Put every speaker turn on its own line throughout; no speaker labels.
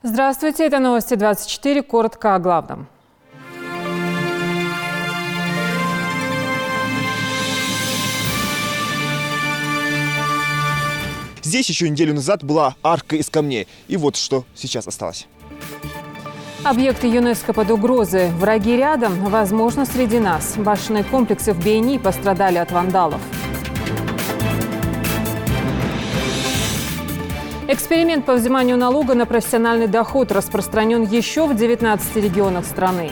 Здравствуйте, это новости 24. Коротко о главном.
Здесь еще неделю назад была арка из камней. И вот что сейчас осталось.
Объекты ЮНЕСКО под угрозой. Враги рядом, возможно, среди нас. Башенные комплексы в Бейни пострадали от вандалов. Эксперимент по взиманию налога на профессиональный доход распространен еще в 19 регионах страны.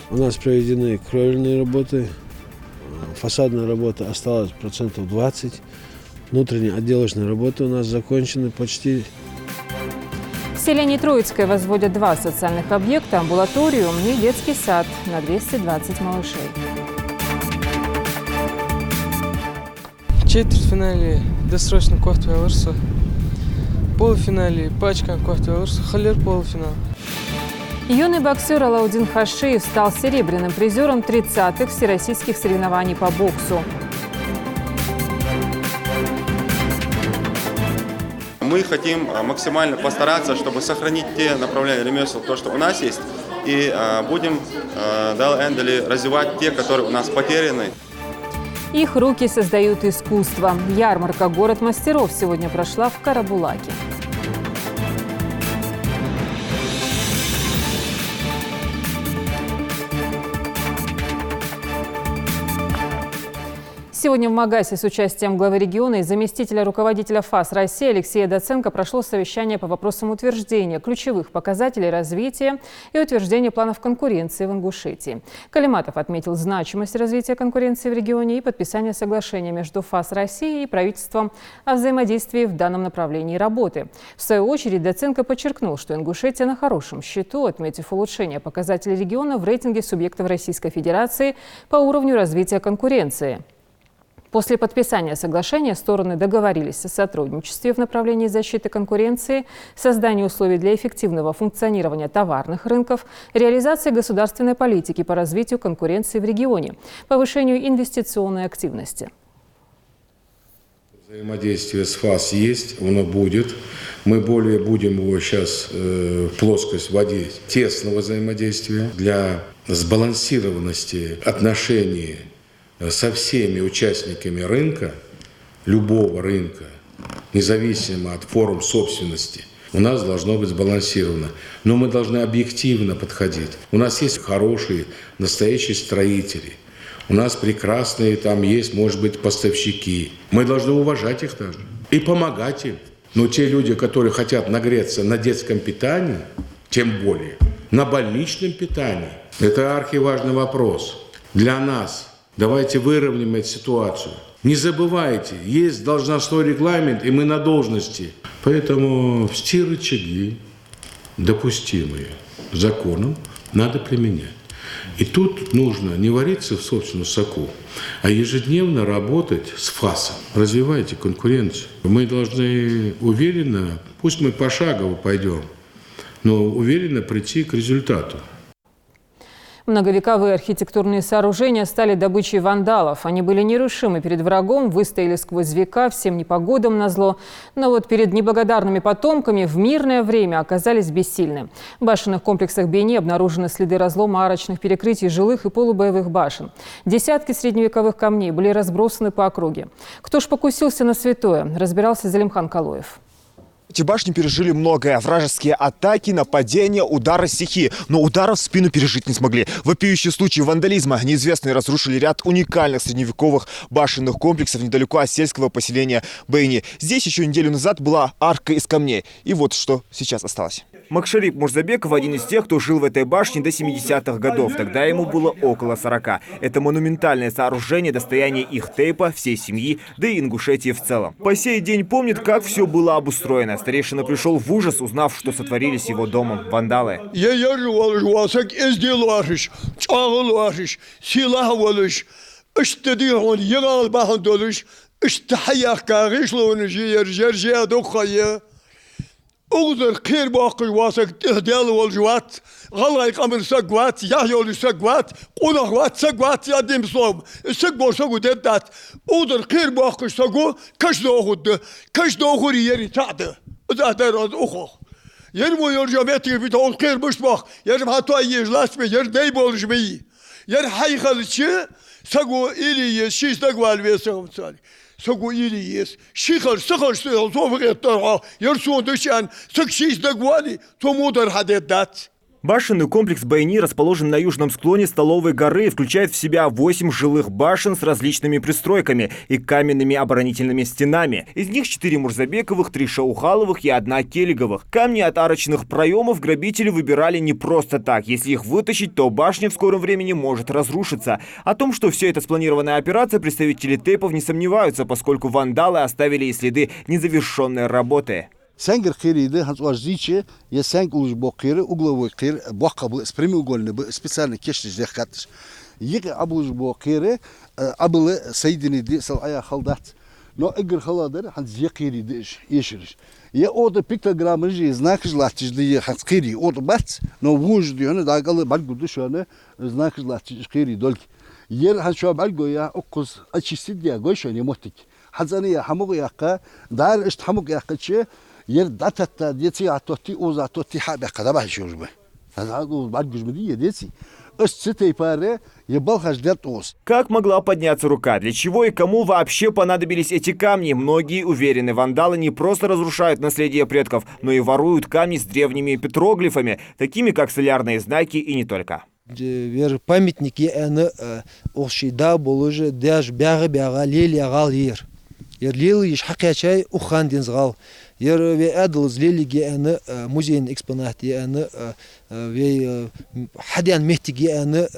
У нас проведены кровельные работы, фасадная работа осталась процентов 20%, внутренние отделочные работы у нас закончены почти.
В селении Троицкое возводят 2 социальных объекта – амбулаторию и детский сад на 220 малышей.
В четвертьфинале досрочно кварту алырсы, в полуфинале пачка кварту алырсы, халер полуфинал.
Юный боксер Алаудин Хашиев стал серебряным призером 30-х всероссийских соревнований по боксу.
Мы хотим максимально постараться, чтобы сохранить те направления ремесел, то, что у нас есть, и будем развивать те, которые у нас потеряны.
Их руки создают искусство. Ярмарка «Город мастеров» сегодня прошла в Карабулаке. Сегодня в Магасе с участием главы региона и заместителя руководителя ФАС России Алексея Доценко прошло совещание по вопросам утверждения ключевых показателей развития и утверждения планов конкуренции в Ингушетии. Калиматов отметил значимость развития конкуренции в регионе и подписание соглашения между ФАС России и правительством о взаимодействии в данном направлении работы. В свою очередь Доценко подчеркнул, что Ингушетия на хорошем счету, отметив улучшение показателей региона в рейтинге субъектов Российской Федерации по уровню развития конкуренции. После подписания соглашения стороны договорились о сотрудничестве в направлении защиты конкуренции, создании условий для эффективного функционирования товарных рынков, реализации государственной политики по развитию конкуренции в регионе, повышению инвестиционной активности.
Взаимодействие с ФАС есть, оно будет. Мы более будем его сейчас в плоскость вводить тесного взаимодействия для сбалансированности отношений со всеми участниками рынка, любого рынка, независимо от форм собственности, у нас должно быть сбалансировано. Но мы должны объективно подходить. У нас есть хорошие, настоящие строители. У нас прекрасные там есть, может быть, поставщики. Мы должны уважать их даже и помогать им. Но те люди, которые хотят нагреться на детском питании, тем более на больничном питании, это архиважный вопрос для нас. Давайте выровняем эту ситуацию. Не забывайте, есть должностной регламент, и мы на должности. Поэтому все рычаги, допустимые законом, надо применять. И тут нужно не вариться в собственном соку, а ежедневно работать с ФАСом. Развивайте конкуренцию. Мы должны уверенно, пусть мы пошагово пойдем, но уверенно прийти к результату.
Многовековые архитектурные сооружения стали добычей вандалов. Они были нерушимы перед врагом, выстояли сквозь века, всем непогодам назло. Но вот перед неблагодарными потомками в мирное время оказались бессильны. В башенных комплексах Бейни обнаружены следы разлома арочных перекрытий жилых и полубоевых башен. Десятки средневековых камней были разбросаны по округе. Кто ж покусился на святое, разбирался Залимхан Калоев.
Эти башни пережили многое. Вражеские атаки, нападения, удары стихии. Но ударов в спину пережить не смогли. Вопиющие случаи вандализма. Неизвестные разрушили ряд уникальных средневековых башенных комплексов недалеко от сельского поселения Бейни. Здесь еще неделю назад была арка из камней. И вот что сейчас осталось. Макшарип Мурзабеков один из тех, кто жил в этой башне до 70-х годов. Тогда ему было около 40. Это монументальное сооружение, достояние их тейпа, всей семьи, да и Ингушетии в целом. По сей день помнит, как все было обустроено. Старейшина пришел в ужас, узнав, что сотворили с его домом вандалы.
Oğuzlar kır bakır vasak deli oljuat. Galay kamır sagvat, yahyolu sagvat, konakvat sagvat ya demsom. Sagbo sagu dedat. Oğuzlar kır bakır sagu kaç doğudu. Kaç doğuru yeri tadı. Zaten az oku. Yerim o yorjametki bir tol kır bak. Yerim hatta yejlas mi yer dey boluşmi. Yer haykalıçı sagu ili şiş sagval vesam sali. Sagu iliyes, şikar sakar sıyal soğuketler yarsun düşen sakşiş dagvali tomudar hadedat.
Башенный комплекс Байни расположен на южном склоне Столовой горы и включает в себя 8 жилых башен с различными пристройками и каменными оборонительными стенами. Из них 4 Мурзабековых, 3 Шаухаловых и 1 Келиговых. Камни от арочных проемов грабители выбирали не просто так. Если их вытащить, то башня в скором времени может разрушиться. О том, что все это спланированная операция, представители ТЭПов не сомневаются, поскольку вандалы оставили и следы незавершенной работы.
Сенгер хириды хансваждичи я сенг улж бокиры угловой кир бокабы сприми угольны специально кештиш дехкатиш. Йик абулж бокиры абылы сейдини ди сал ая халдат. Но игр халадер ханс якириды ешириш. Я ода пиктограммы же знакыш латиш ди ханс кири ода бат. Но вуж ди оны дагалы балгуды шаны знакыш латиш кири дольки. Ер ханшо балго я оккус ачисид я гойшани мотик. Хазаны я хамуг яка дар ишт хамуг якаче yer datatta diyeti atoti uzatoti habe kadar şurbe. Hazagul badgujmedi diyeti.
Как могла подняться рука? Для чего и кому вообще понадобились эти камни? Многие уверены, вандалы не просто разрушают наследие предков, но и воруют камни с древними петроглифами, такими как солярные знаки и не только.
Памятники ошида болуже даже бяга лели агал ер. Лели иш хакячай ухандинзгал. Ер ве адлз лелиги аны музейный экспонат аны ве хадян мехтиги аны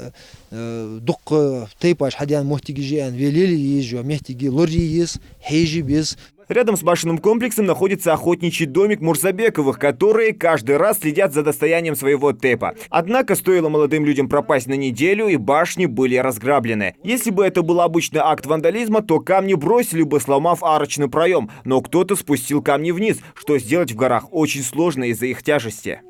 дук тейпаш хадян мехтиги аны ве лели ежо мехтиги лори ес хейжи без.
Рядом с башенным комплексом находится охотничий домик Мурзабековых, которые каждый раз следят за достоянием своего ТЭПа. Однако стоило молодым людям пропасть на неделю, и башни были разграблены. Если бы это был обычный акт вандализма, то камни бросили бы, сломав арочный проем. Но кто-то спустил камни вниз, что сделать в горах очень сложно из-за их тяжести.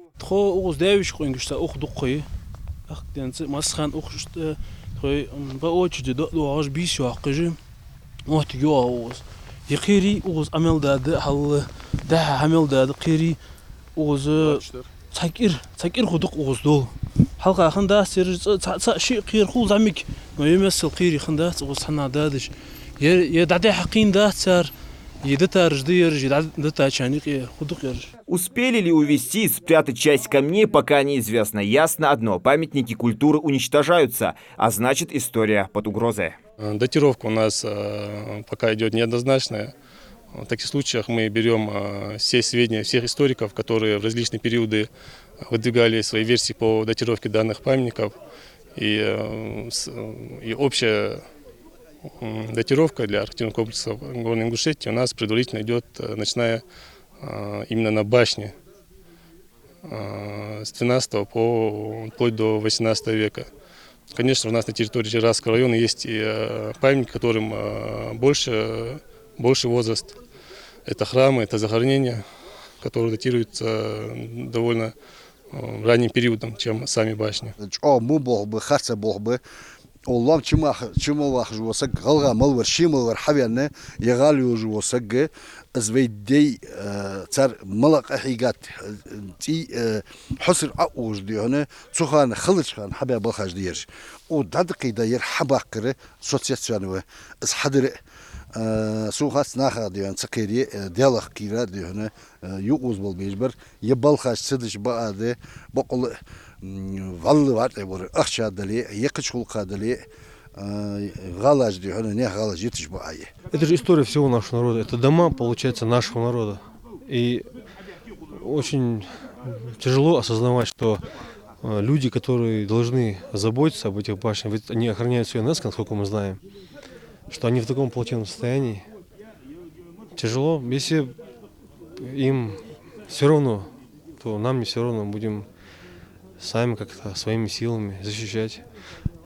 يقيري أوز أمل داد حل ده عمل داد قيري أوز تكير خدق أوز دو حلقة خندا سير شيء قير خول زمك ما يمثل قيري خندا أوز حنا دادش يدعي حقين داد سار
Успели ли увезти и спрятать часть камней, пока неизвестно. Ясно одно – памятники культуры уничтожаются, а значит, история под угрозой.
Датировка у нас пока идет неоднозначная. В таких случаях мы берем все сведения всех историков, которые в различные периоды выдвигали свои версии по датировке данных памятников. И общая датировка для архитектурных комплексов Горной Ингушетии у нас предварительно идет, начиная именно на башне с 12 вплоть до 18 века. Конечно, у нас на территории Чарасского района есть и памятники, которым больше возраст. Это храмы, это захоронения, которые датируются довольно ранним периодом, чем сами башни.
والله چما واخ جوسق غلغا ملور شيملور حبينا يغاليو جوسق ازويدي تر ملق حيقات تي حصر اقوج دي هنا تخان خلص خان حبا بخاج دير وددقي داير حباقره سوسياسيون اس حضر سوخاس ناخا ديان سقيري ديالخ كيرا دي هنا يوز بالبيجبر يبلخاج سدش بقى بقول والله وقت يبور أخشى دلي يقشول قادلي غلاج دي هنا не غلاج يتشبع.
Это же история всего нашего народа. Это дома, получается, нашего народа. И очень тяжело осознавать, что люди, которые должны заботиться об этих башнях, ведь они охраняют все ЮНЕСКО, насколько мы знаем, что они в таком плачевном состоянии. Тяжело. Если им все равно, то нам не все равно, будем сами как-то своими силами защищать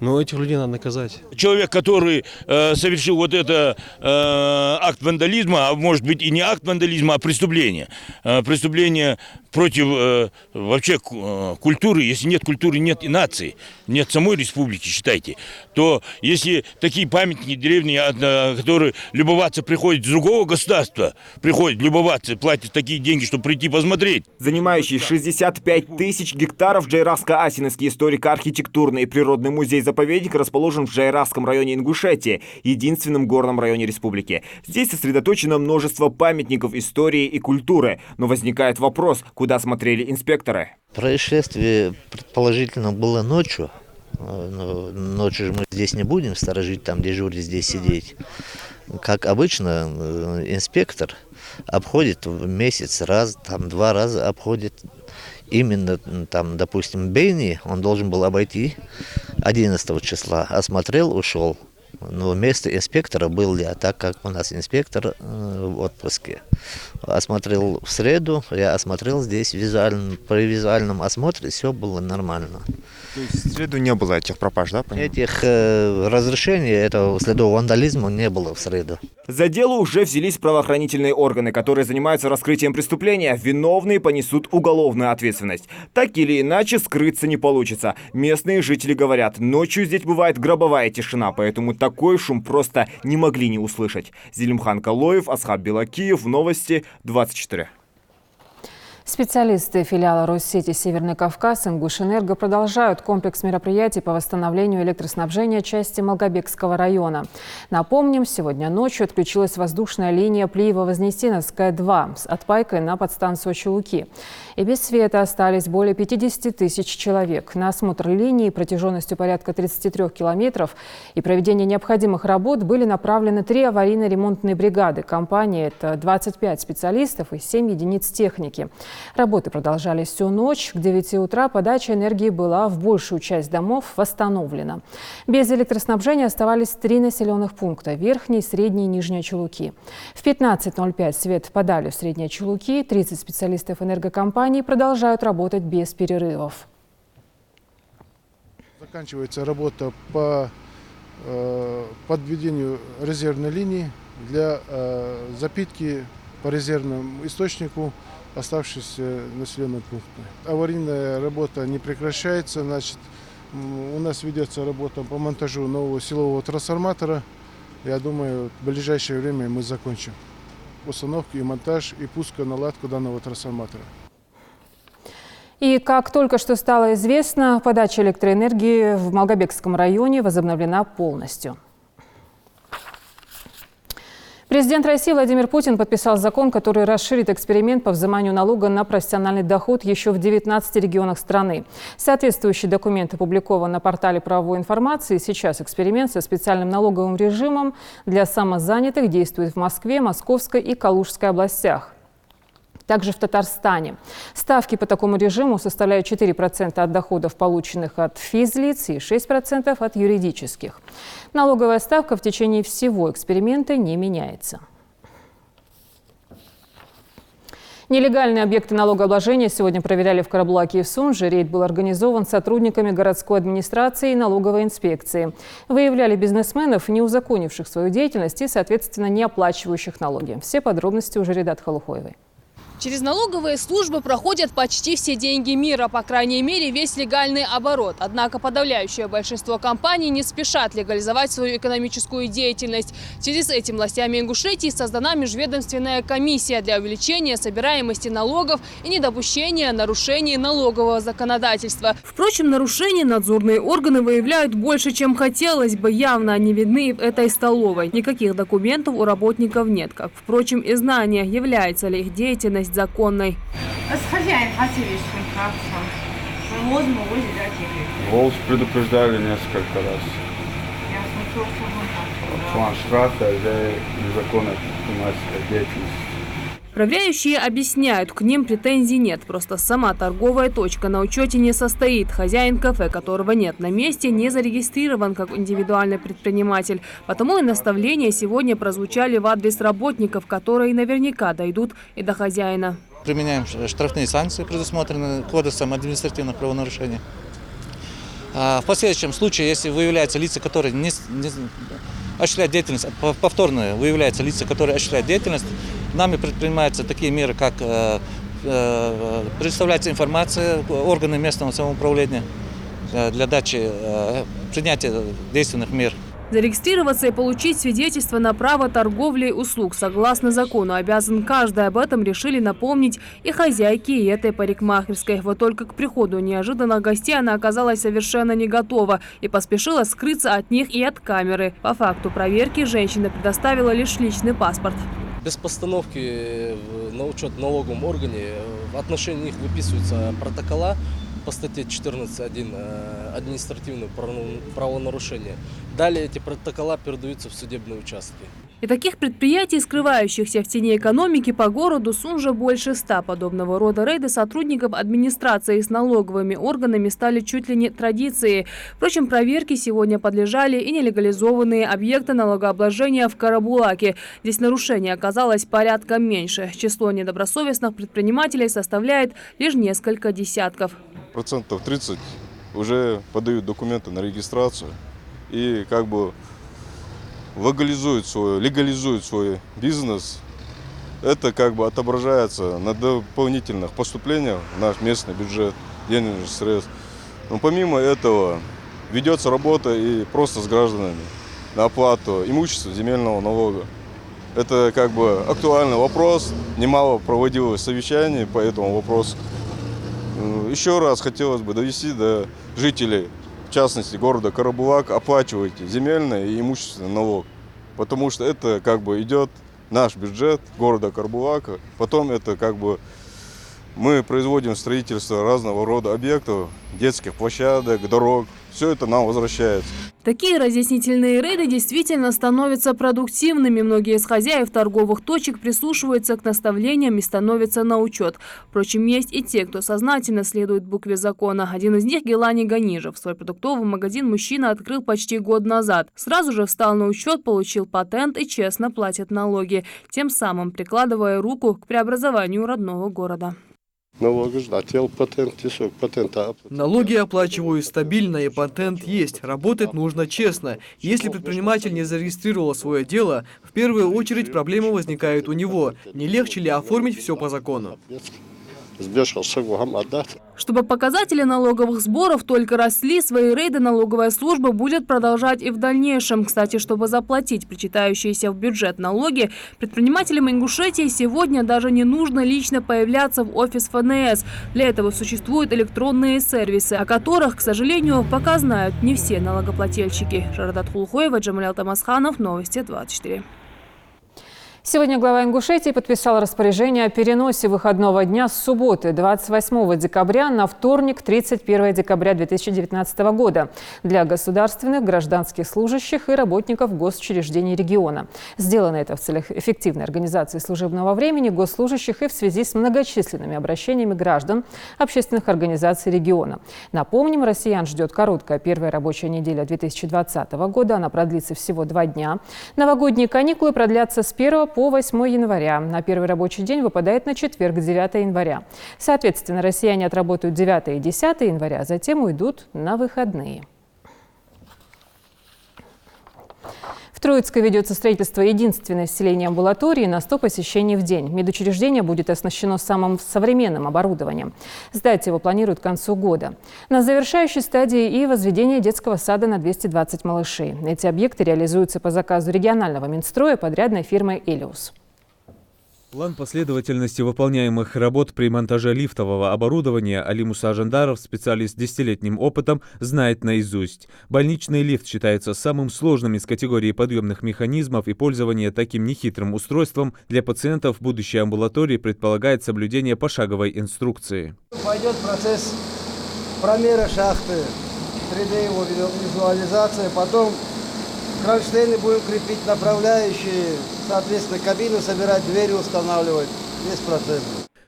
но этих людей надо наказать.
Человек, который совершил вот это акт вандализма, а может быть и не акт вандализма, а преступление. Преступление против вообще культуры. Если нет культуры, нет и нации, нет самой республики, считайте. То если такие памятники древние, которые любоваться приходят с другого государства, приходят любоваться, платят такие деньги, чтобы прийти посмотреть.
Занимающий 65 тысяч гектаров Джайраско-Асиновский историко-архитектурный и природный музей-заповедник расположен в Джайрасском районе Ингушетии, единственном горном районе республики. Здесь сосредоточено множество памятников истории и культуры. Но возникает вопрос, куда смотрели инспекторы?
Происшествие предположительно было ночью. Ночью же мы здесь не будем сторожить, там дежурить, здесь сидеть. Как обычно, инспектор обходит в месяц раз, там 2 раза обходит. Именно там, допустим, Бейни, он должен был обойти 11 числа, осмотрел, ушел. Но вместо инспектора был я, так как у нас инспектор в отпуске. Осмотрел в среду, я осмотрел здесь визуально, при визуальном осмотре все было нормально.
То есть в среду не было этих пропаж, да?
Этих разрешений, этого следов вандализма не было в среду.
За дело уже взялись правоохранительные органы, которые занимаются раскрытием преступления. Виновные понесут уголовную ответственность. Так или иначе, скрыться не получится. Местные жители говорят, ночью здесь бывает гробовая тишина, поэтому такой шум просто не могли не услышать. Зелимхан Калоев, Асхаб Белакиев, Новости 24.
Специалисты филиала Россети «Северный Кавказ» «Ингушэнерго» продолжают комплекс мероприятий по восстановлению электроснабжения части Малгобекского района. Напомним, сегодня ночью отключилась воздушная линия Плиево-Вознесеновская-2 с отпайкой на подстанцию Чулуки. И без света остались более 50 тысяч человек. На осмотр линии протяженностью порядка 33 километров и проведение необходимых работ были направлены 3 аварийно-ремонтные бригады. Компания – это 25 специалистов и 7 единиц техники. Работы продолжались всю ночь. К 9 утра подача энергии была в большую часть домов восстановлена. Без электроснабжения оставались 3 населенных пункта – Верхний, Средний и Нижний Чулуки. В 15:05 свет подали в Средние Чулуки. 30 специалистов энергокомпании продолжают работать без перерывов.
Заканчивается работа по подведению резервной линии для запитки по резервному источнику оставшиеся населенные пункты. Аварийная работа не прекращается. Значит, у нас ведется работа по монтажу нового силового трансформатора. Я думаю, в ближайшее время мы закончим установку и монтаж и пуск-наладку данного трансформатора.
И как только что стало известно, подача электроэнергии в Малгобекском районе возобновлена полностью. Президент России Владимир Путин подписал закон, который расширит эксперимент по взиманию налога на профессиональный доход еще в 19 регионах страны. Соответствующий документ опубликован на портале правовой информации. Сейчас эксперимент со специальным налоговым режимом для самозанятых действует в Москве, Московской и Калужской областях. Также в Татарстане. Ставки по такому режиму составляют 4% от доходов, полученных от физлиц, и 6% от юридических. Налоговая ставка в течение всего эксперимента не меняется. Нелегальные объекты налогообложения сегодня проверяли в Карабулаке и в Сунже. Рейд был организован сотрудниками городской администрации и налоговой инспекции. Выявляли бизнесменов, не узаконивших свою деятельность и, соответственно, не оплачивающих налоги. Все подробности у Жаридат Халухоевой.
Через налоговые службы проходят почти все деньги мира, по крайней мере, весь легальный оборот. Однако подавляющее большинство компаний не спешат легализовать свою экономическую деятельность. В связи с этим властями Ингушетии создана межведомственная комиссия для увеличения собираемости налогов и недопущения нарушений налогового законодательства. Впрочем, нарушений надзорные органы выявляют больше, чем хотелось бы. Явно они видны в этой столовой. Никаких документов у работников нет. Как, впрочем, и знания, является ли их деятельность законной.
Волс предупреждали несколько раз. План штрафа за незаконную деятельность.
Проверяющие объясняют, к ним претензий нет. Просто сама торговая точка на учете не состоит. Хозяин кафе, которого нет на месте, не зарегистрирован как индивидуальный предприниматель. Потому и наставления сегодня прозвучали в адрес работников, которые наверняка дойдут и до хозяина.
Применяем штрафные санкции, предусмотренные Кодексом административных правонарушений. В последующем случае, если выявляются лица, которые не осуществляют деятельность, повторно выявляются лица, которые осуществляют деятельность, нами предпринимаются такие меры, как предоставляется информация органам местного самоуправления для принятия действенных мер.
Зарегистрироваться и получить свидетельство на право торговли и услуг согласно закону обязан каждый. Об этом решили напомнить и хозяйки и этой парикмахерской. Вот только к приходу неожиданных гостей она оказалась совершенно не готова и поспешила скрыться от них и от камеры. По факту проверки женщина предоставила лишь личный паспорт.
Без постановки на учет в налоговом органе в отношении них выписываются протокола по статье 14.1 административное правонарушение. Далее эти протокола передаются в судебные участки.
И таких предприятий, скрывающихся в тени экономики, по городу Сунжа больше 100. Подобного рода рейды сотрудников администрации с налоговыми органами стали чуть ли не традицией. Впрочем, проверке сегодня подлежали и нелегализованные объекты налогообложения в Карабулаке. Здесь нарушений оказалось порядком меньше. Число недобросовестных предпринимателей составляет лишь несколько десятков.
30% уже подают документы на регистрацию и как бы легализуют свой бизнес. Это как бы отображается на дополнительных поступлениях в наш местный бюджет, денежных средств. Но помимо этого ведется работа и просто с гражданами на оплату имущества земельного налога. Это как бы актуальный вопрос, немало проводилось совещаний по этому вопросу. Еще раз хотелось бы довести до жителей, в частности города Карабулак, оплачивайте земельный и имущественный налог, потому что это как бы идет наш бюджет города Карабулака, потом это как бы мы производим строительство разного рода объектов, детских площадок, дорог, все это нам возвращается.
Такие разъяснительные рейды действительно становятся продуктивными. Многие из хозяев торговых точек прислушиваются к наставлениям и становятся на учет. Впрочем, есть и те, кто сознательно следует букве закона. Один из них – Гелани Ганижев. Свой продуктовый магазин мужчина открыл почти год назад. Сразу же встал на учет, получил патент и честно платит налоги, тем самым прикладывая руку к преобразованию родного города.
Налоги оплачиваю стабильно, и патент есть. Работать нужно честно. Если предприниматель не зарегистрировал свое дело, в первую очередь проблемы возникают у него. Не легче ли оформить все по закону?
Чтобы показатели налоговых сборов только росли, свои рейды налоговая служба будет продолжать и в дальнейшем. Кстати, чтобы заплатить причитающиеся в бюджет налоги, предпринимателям Ингушетии сегодня даже не нужно лично появляться в офис ФНС. Для этого существуют электронные сервисы, о которых, к сожалению, пока знают не все налогоплательщики. Шарадат Хулхоева, Джамалял Тамасханов, Новости 24.
Сегодня глава Ингушетии подписал распоряжение о переносе выходного дня с субботы 28 декабря на вторник 31 декабря 2019 года для государственных, гражданских служащих и работников госучреждений региона. Сделано это в целях эффективной организации служебного времени госслужащих и в связи с многочисленными обращениями граждан общественных организаций региона. Напомним, россиян ждет короткая первая рабочая неделя 2020 года. Она продлится всего 2 дня. Новогодние каникулы продлятся с 1 по 8 января. На первый рабочий день выпадает на четверг, 9 января. Соответственно, россияне отработают 9 и 10 января, а затем уйдут на выходные. В Троицкой ведется строительство единственной с селения амбулатории на 100 посещений в день. Медучреждение будет оснащено самым современным оборудованием. Сдать его планируют к концу года. На завершающей стадии и возведение детского сада на 220 малышей. Эти объекты реализуются по заказу регионального Минстроя подрядной фирмы «Элиус».
План последовательности выполняемых работ при монтаже лифтового оборудования Али Муса Жандаров, специалист с 10-летним опытом, знает наизусть. Больничный лифт считается самым сложным из категории подъемных механизмов, и пользование таким нехитрым устройством для пациентов в будущей амбулатории предполагает соблюдение пошаговой инструкции.
Пойдет процесс промера шахты, 3D его визуализация, потом кронштейны будем крепить, направляющие, соответственно, кабину собирать, двери устанавливать. Весь процесс.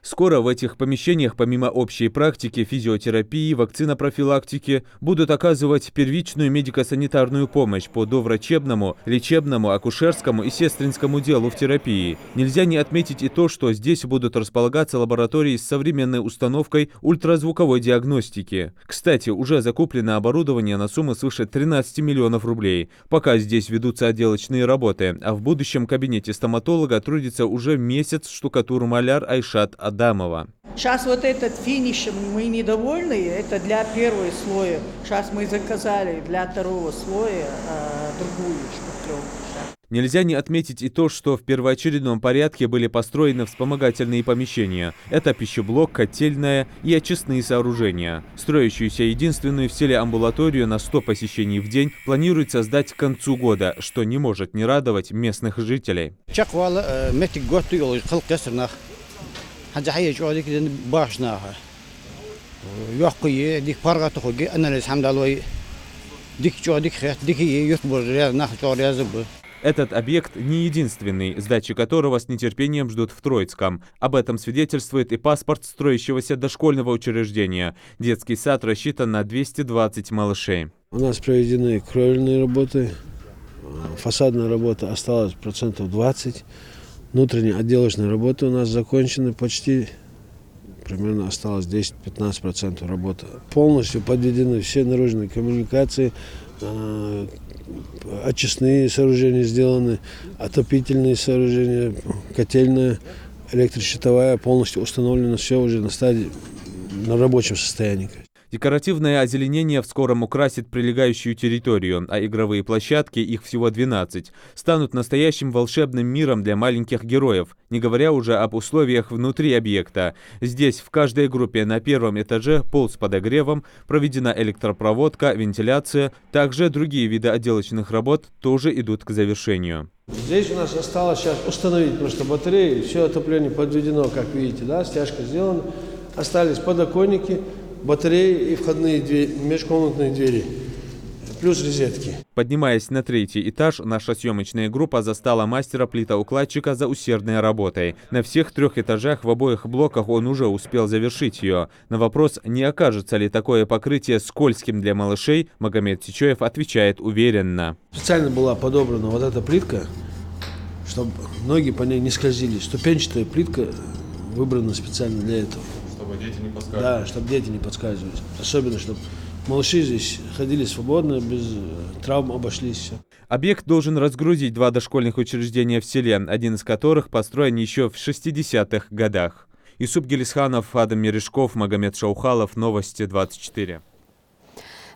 Скоро в этих помещениях, помимо общей практики, физиотерапии, вакцинопрофилактики, будут оказывать первичную медико-санитарную помощь по доврачебному, лечебному, акушерскому и сестринскому делу в терапии. Нельзя не отметить и то, что здесь будут располагаться лаборатории с современной установкой ультразвуковой диагностики. Кстати, уже закуплено оборудование на сумму свыше 13 миллионов рублей. Пока здесь ведутся отделочные работы, а в будущем кабинете стоматолога трудится уже месяц штукатур-маляр Айшат Адамова.
Сейчас вот этот финиш мы недовольны, это для первого слоя. Сейчас мы заказали для второго слоя другую шпаклевку.
Нельзя не отметить и то, что в первоочередном порядке были построены вспомогательные помещения. Это пищеблок, котельная и очистные сооружения. Строящуюся единственную в селе амбулаторию на 100 посещений в день планируют создать к концу года, что не может не радовать местных жителей. Этот объект не единственный, сдачи которого с нетерпением ждут в Троицком. Об этом свидетельствует и паспорт строящегося дошкольного учреждения. Детский сад рассчитан на 220 малышей.
У нас проведены кровельные работы, фасадная работа осталась процентов 20, внутренние отделочные работы у нас закончены почти, примерно осталось 10-15% работы. Полностью подведены все наружные коммуникации, очистные сооружения сделаны, отопительные сооружения, котельная, электрощитовая полностью установлена, все уже на стадии, на рабочем состоянии.
Декоративное озеленение в скором украсит прилегающую территорию, а игровые площадки, их всего 12, станут настоящим волшебным миром для маленьких героев, не говоря уже об условиях внутри объекта. Здесь в каждой группе на первом этаже пол с подогревом, проведена электропроводка, вентиляция. Также другие виды отделочных работ тоже идут к завершению.
Здесь у нас осталось сейчас установить просто батареи, все отопление подведено, как видите, да, стяжка сделана. Остались подоконники, батареи и входные двери, межкомнатные двери, плюс розетки.
Поднимаясь на 3-й этаж, наша съемочная группа застала мастера-плитоукладчика за усердной работой. На всех 3 этажах в обоих блоках он уже успел завершить ее. На вопрос, не окажется ли такое покрытие скользким для малышей, Магомед Сичоев отвечает уверенно.
Специально была подобрана вот эта плитка, чтобы ноги по ней не скользили. Ступенчатая плитка выбрана специально для этого.
Чтобы дети не подскальзывались.
Да, чтобы дети не подскальзывались. Особенно, чтобы малыши здесь ходили свободно, без травм обошлись. Все.
Объект должен разгрузить 2 дошкольных учреждения в селе, один из которых построен еще в 60-х годах. Исуп Гелисханов, Адам Мережков, Магомед Шаухалов, Новости 24.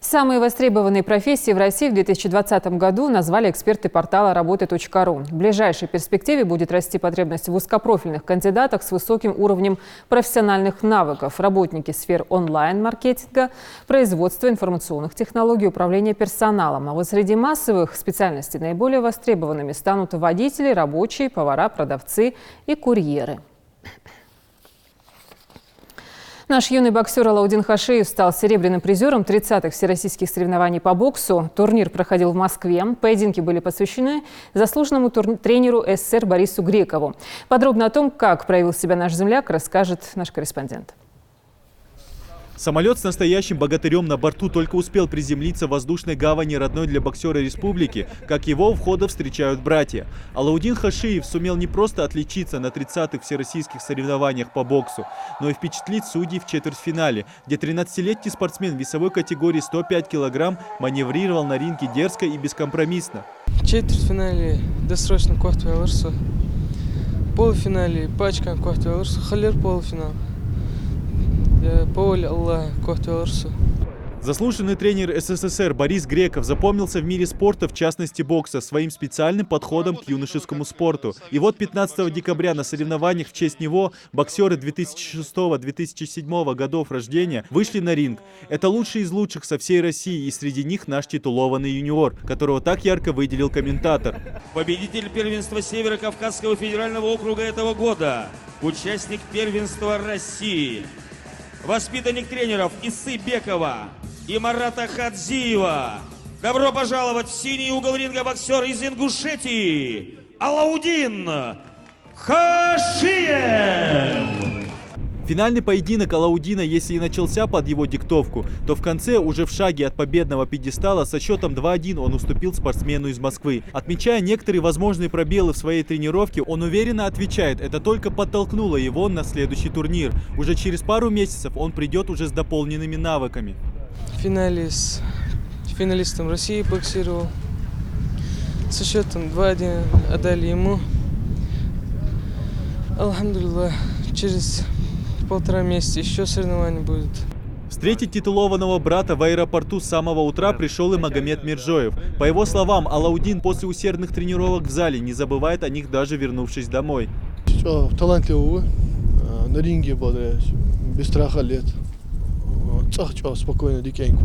Самые востребованные профессии в России в 2020 году назвали эксперты портала работы.ру. В ближайшей перспективе будет расти потребность в узкопрофильных кандидатах с высоким уровнем профессиональных навыков. Работники сфер онлайн-маркетинга, производства информационных технологий, управления персоналом. А вот среди массовых специальностей наиболее востребованными станут водители, рабочие, повара, продавцы и курьеры. Наш юный боксер Алаудин Хашиев стал серебряным призером 30-х всероссийских соревнований по боксу. Турнир проходил в Москве. Поединки были посвящены заслуженному тренеру СССР Борису Грекову. Подробно о том, как проявил себя наш земляк, расскажет наш корреспондент.
Самолет с настоящим богатырем на борту только успел приземлиться в воздушной гавани родной для боксера республики, как его у входа встречают братья. Алаудин Хашиев сумел не просто отличиться на 30-х всероссийских соревнованиях по боксу, но и впечатлить судей в четвертьфинале, где 13-летний спортсмен в весовой категории 105 килограмм маневрировал на ринге дерзко и бескомпромиссно.
В четвертьфинале досрочно кварту алырсы, в полуфинале пачка кварту алырсы, халер полуфинал.
Заслуженный тренер СССР Борис Греков запомнился в мире спорта, в частности бокса, своим специальным подходом к юношескому спорту. И вот 15 декабря на соревнованиях в честь него боксеры 2006-2007 годов рождения вышли на ринг. Это лучшие из лучших со всей России, и среди них наш титулованный юниор, которого так ярко выделил комментатор.
Победитель первенства Северо-Кавказского федерального округа этого года, участник первенства России, воспитанник тренеров Исы Бекова и Марата Хадзиева. Добро пожаловать в синий угол ринга боксер из Ингушетии Алаудин Хашиев.
Финальный поединок Алаудина, если и начался под его диктовку, то в конце, уже в шаге от победного пьедестала, со счетом 2-1 он уступил спортсмену из Москвы. Отмечая некоторые возможные пробелы в своей тренировке, он уверенно отвечает, это только подтолкнуло его на следующий турнир. Уже через пару месяцев он придет уже с дополненными навыками.
В финале с финалистом России боксировал. Со счетом 2-1 отдали ему. Алхамдулилlah, через 1,5 месяца еще соревнования будут.
Встретить титулованного брата в аэропорту с самого утра пришел и Магомед Миржоев. По его словам, Алаудин после усердных тренировок в зале не забывает о них, даже вернувшись домой.
Талантливого, на ринге бодряюсь, без страха лет. Спокойно, дикеньку.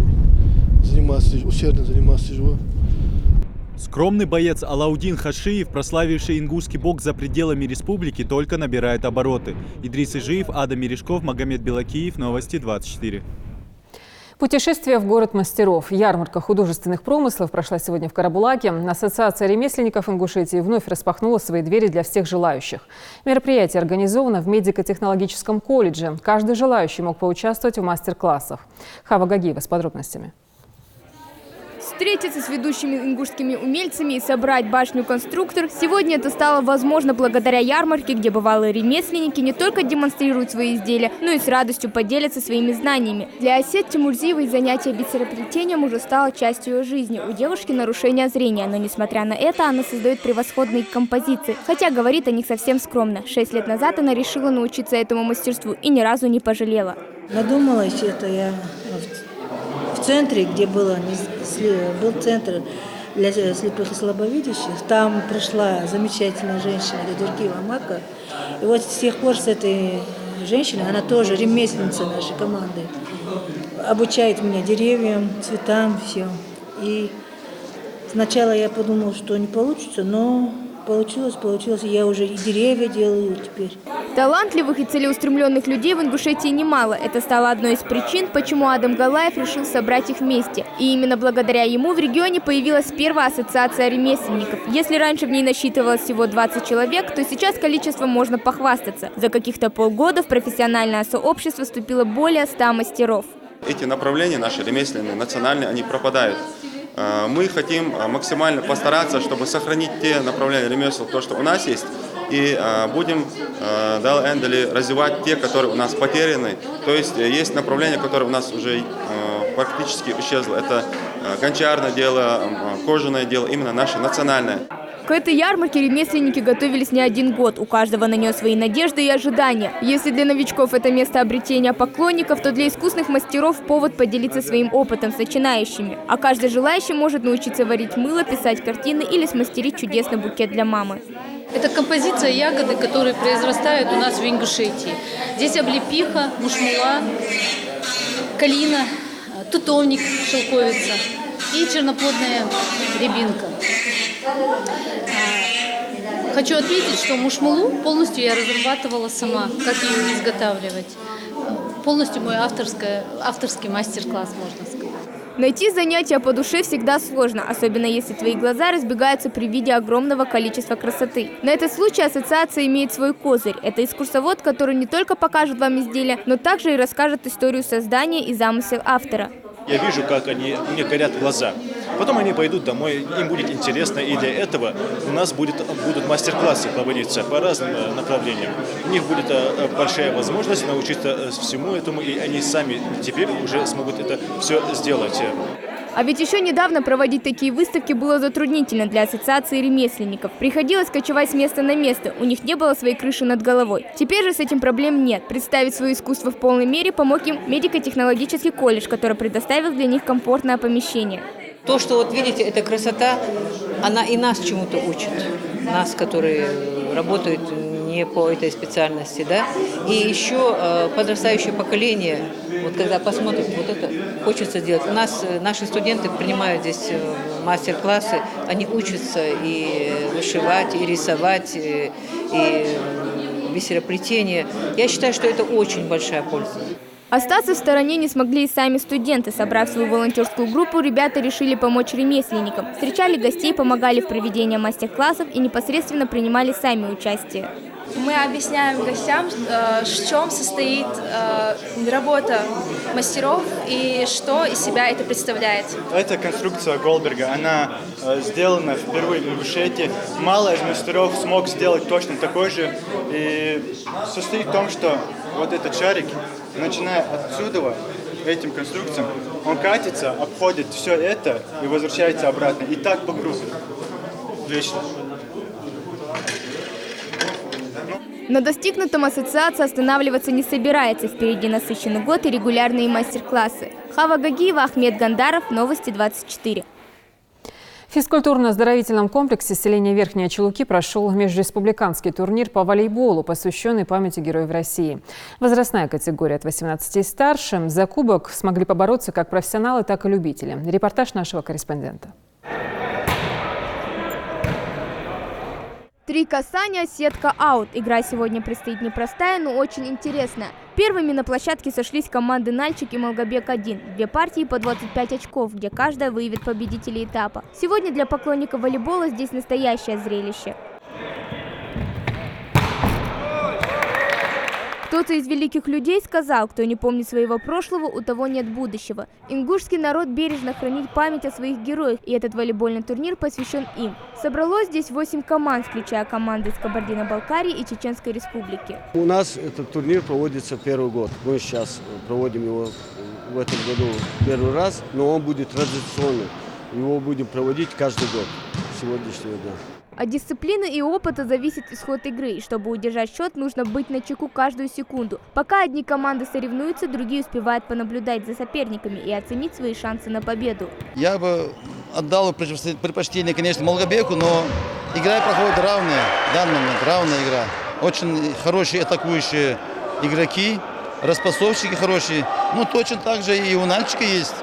Усердно заниматься живо.
Скромный боец Алаудин Хашиев, прославивший ингушский бокс за пределами республики, только набирает обороты. Идрис Ижиев, Адам Мережков, Магомед Белакиев, Новости 24.
Путешествие в город мастеров. Ярмарка художественных промыслов прошла сегодня в Карабулаке. Ассоциация ремесленников Ингушетии вновь распахнула свои двери для всех желающих. Мероприятие организовано в медико-технологическом колледже. Каждый желающий мог поучаствовать в мастер-классах. Хава Гагиева с подробностями.
Встретиться с ведущими ингушскими умельцами и собрать башню-конструктор сегодня это стало возможно благодаря ярмарке, где бывалые ремесленники не только демонстрируют свои изделия, но и с радостью поделятся своими знаниями. Для Асет Тимурзиевой занятие бисероплетением уже стало частью ее жизни. У девушки нарушение зрения, но несмотря на это, она создает превосходные композиции. Хотя говорит о них совсем скромно. 6 лет назад она решила научиться этому мастерству и ни разу не пожалела.
Надумалась это я в центре, где был центр для слепых и слабовидящих. Там пришла замечательная женщина, Дуркива Мака. И вот с тех пор с этой женщиной, она тоже ремесленница нашей команды, обучает меня деревьям, цветам, все. И сначала я подумала, что не получится, но получилось. Я уже и деревья делаю теперь.
Талантливых и целеустремленных людей в Ингушетии немало. Это стало одной из причин, почему Адам Галаев решил собрать их вместе. И именно благодаря ему в регионе появилась первая ассоциация ремесленников. Если раньше в ней насчитывалось всего 20 человек, то сейчас количеством можно похвастаться. За каких-то полгода в профессиональное сообщество вступило более 100 мастеров.
Эти направления наши ремесленные, национальные, они пропадают. Мы хотим максимально постараться, чтобы сохранить те направления ремесел, то, что у нас есть, и будем развивать те, которые у нас потеряны. То есть есть направления, которые у нас уже практически исчезло. Это гончарное дело, кожаное дело, именно наше национальное.
К этой ярмарке ремесленники готовились не один год. У каждого на нее свои надежды и ожидания. Если для новичков это место обретения поклонников, то для искусных мастеров повод поделиться своим опытом с начинающими. А каждый желающий может научиться варить мыло, писать картины или смастерить чудесный букет для мамы.
Это композиция ягоды, которые произрастают у нас в Ингушетии. Здесь облепиха, мушмула, калина, тутовник, шелковица и черноплодная рябинка. Хочу отметить, что мушмулу полностью я разрабатывала сама, как ее изготавливать. Полностью мой авторский мастер-класс, можно сказать.
Найти занятия по душе всегда сложно, особенно если твои глаза разбегаются при виде огромного количества красоты. На этот случай ассоциация имеет свой козырь. Это экскурсовод, который не только покажет вам изделия, но также и расскажет историю создания и замысел автора.
Я вижу, как мне горят глаза. Потом они пойдут домой, им будет интересно, и для этого у нас будут мастер-классы проводиться по разным направлениям. У них будет большая возможность научиться всему этому, и они сами теперь уже смогут это все сделать.
А ведь еще недавно проводить такие выставки было затруднительно для ассоциации ремесленников. Приходилось кочевать с места на место, у них не было своей крыши над головой. Теперь же с этим проблем нет. Представить свое искусство в полной мере помог им медико-технологический колледж, который предоставил для них комфортное помещение.
То, что вот видите, эта красота, она и нас чему-то учит. Нас, которые работают не по этой специальности, да. И еще подрастающее поколение, вот когда посмотрит, вот это хочется делать. У нас наши студенты принимают здесь мастер-классы, они учатся и вышивать, и рисовать, и бисероплетение. Я считаю, что это очень большая польза.
Остаться в стороне не смогли и сами студенты. Собрав свою волонтерскую группу, ребята решили помочь ремесленникам. Встречали гостей, помогали в проведении мастер-классов и непосредственно принимали сами участие.
Мы объясняем гостям, в чем состоит работа мастеров и что из себя это представляет.
Эта конструкция Голдберга, она сделана впервые в Ингушетии. Мало из мастеров смог сделать точно такой же. И состоит в том, что вот этот шарик, начиная отсюда, этим конструкциям, он катится, обходит все это и возвращается обратно. И так по кругу. Вечно.
На достигнутом ассоциация останавливаться не собирается. Впереди насыщенный год и регулярные мастер-классы. Хава Гагиева, Ахмед Гандаров, Новости 24.
В физкультурно-оздоровительном комплексе селения Верхние Чулуки прошел межреспубликанский турнир по волейболу, посвященный памяти героев России. Возрастная категория от 18 и старше. За кубок смогли побороться как профессионалы, так и любители. Репортаж нашего корреспондента.
3 касания, сетка, аут. Игра сегодня предстоит непростая, но очень интересная. Первыми на площадке сошлись команды «Нальчик» и «Малгобек-1». 2 партии по 25 очков, где каждая выявит победителей этапа. Сегодня для поклонников волейбола здесь настоящее зрелище. Кто-то из великих людей сказал: кто не помнит своего прошлого, у того нет будущего. Ингушский народ бережно хранит память о своих героях, и этот волейбольный турнир посвящен им. Собралось здесь 8 команд, включая команды из Кабардино-Балкарии и Чеченской Республики.
У нас этот турнир проводится первый год. Мы сейчас проводим его в этом году первый раз, но он будет традиционным. Его будем проводить каждый год сегодняшнего дня.
От дисциплины и опыта зависит исход игры, и чтобы удержать счет, нужно быть начеку каждую секунду. Пока одни команды соревнуются, другие успевают понаблюдать за соперниками и оценить свои шансы на победу.
Я бы отдал предпочтение, конечно, Малгобеку, но игра проходит равная, в данный момент равная игра. Очень хорошие атакующие игроки, распасовщики хорошие, но точно так же и у Нальчика есть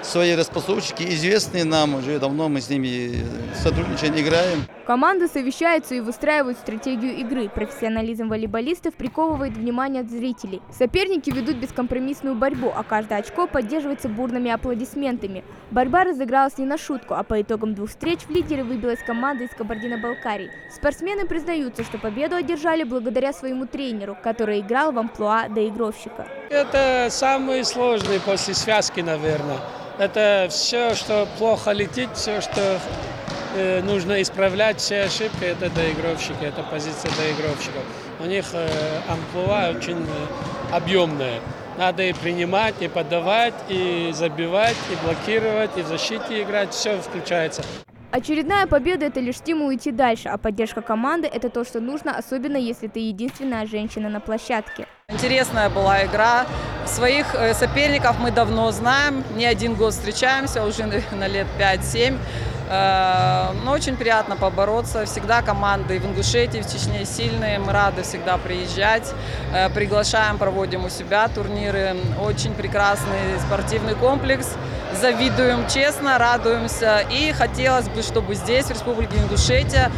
свои распасовщики, известные нам, уже давно мы с ними сотрудничаем, играем.
Команды совещаются и выстраивают стратегию игры. Профессионализм волейболистов приковывает внимание зрителей. Соперники ведут бескомпромиссную борьбу, а каждое очко поддерживается бурными аплодисментами. Борьба разыгралась не на шутку, а по итогам 2 встреч в лидеры выбилась команда из Кабардино-Балкарии. Спортсмены признаются, что победу одержали благодаря своему тренеру, который играл в амплуа доигровщика.
Это самый сложный после связки, наверное. Это все, что плохо летит, все, что нужно исправлять, все ошибки, это доигровщики, это позиция доигровщиков. У них амплуа очень объемная. Надо и принимать, и подавать, и забивать, и блокировать, и в защите играть, все включается.
Очередная победа – это лишь стимул идти дальше, а поддержка команды – это то, что нужно, особенно если ты единственная женщина на площадке.
Интересная была игра. Своих соперников мы давно знаем, не один год встречаемся, уже на лет 5-7. Но очень приятно побороться. Всегда команды в Ингушетии, в Чечне сильные. Мы рады всегда приезжать. Приглашаем, проводим у себя турниры. Очень прекрасный спортивный комплекс. Завидуем честно, радуемся. И хотелось бы, чтобы здесь, в Республике Ингушетия,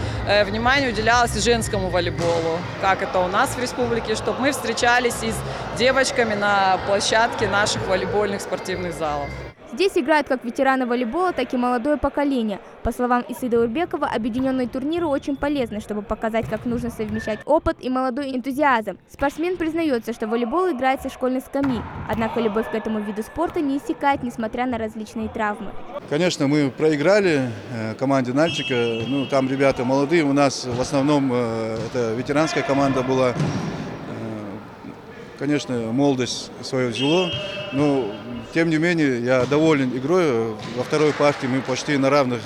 внимание уделялось и женскому волейболу. Как это у нас в республике, чтобы мы встречались и с девочками на площадке наших волейбольных спортивных залов.
Здесь играют как ветераны волейбола, так и молодое поколение. По словам Исиды Урбекова, объединенные турниры очень полезны, чтобы показать, как нужно совмещать опыт и молодой энтузиазм. Спортсмен признается, что волейбол играет со школьной скамьи. Однако любовь к этому виду спорта не иссякает, несмотря на различные травмы.
Конечно, мы проиграли команде Нальчика. Ну, там ребята молодые. У нас в основном это ветеранская команда была. Конечно, молодость свое взяло. Но тем не менее, я доволен игрой. Во второй партии мы почти на равных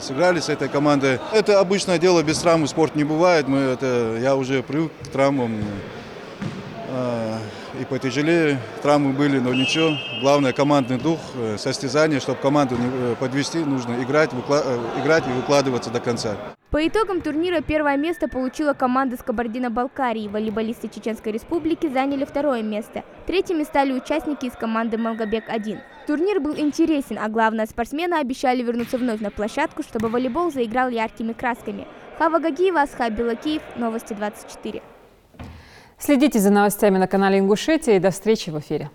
сыграли с этой командой. Это обычное дело, без травм спорт не бывает. Я уже привык к травмам. И потяжелее. Травмы были, но ничего. Главное, командный дух, состязание. Чтобы команду не подвести, нужно играть и выкладываться до конца.
По итогам турнира первое место получила команда с Кабардино-Балкарии. Волейболисты Чеченской Республики заняли 2 место. Третьими стали участники из команды Малгобек-1. Турнир был интересен, а главное, спортсмены обещали вернуться вновь на площадку, чтобы волейбол заиграл яркими красками. Хава Гагиева, Асхаб Белакиев, Новости 24.
Следите за новостями на канале Ингушетия и до встречи в эфире.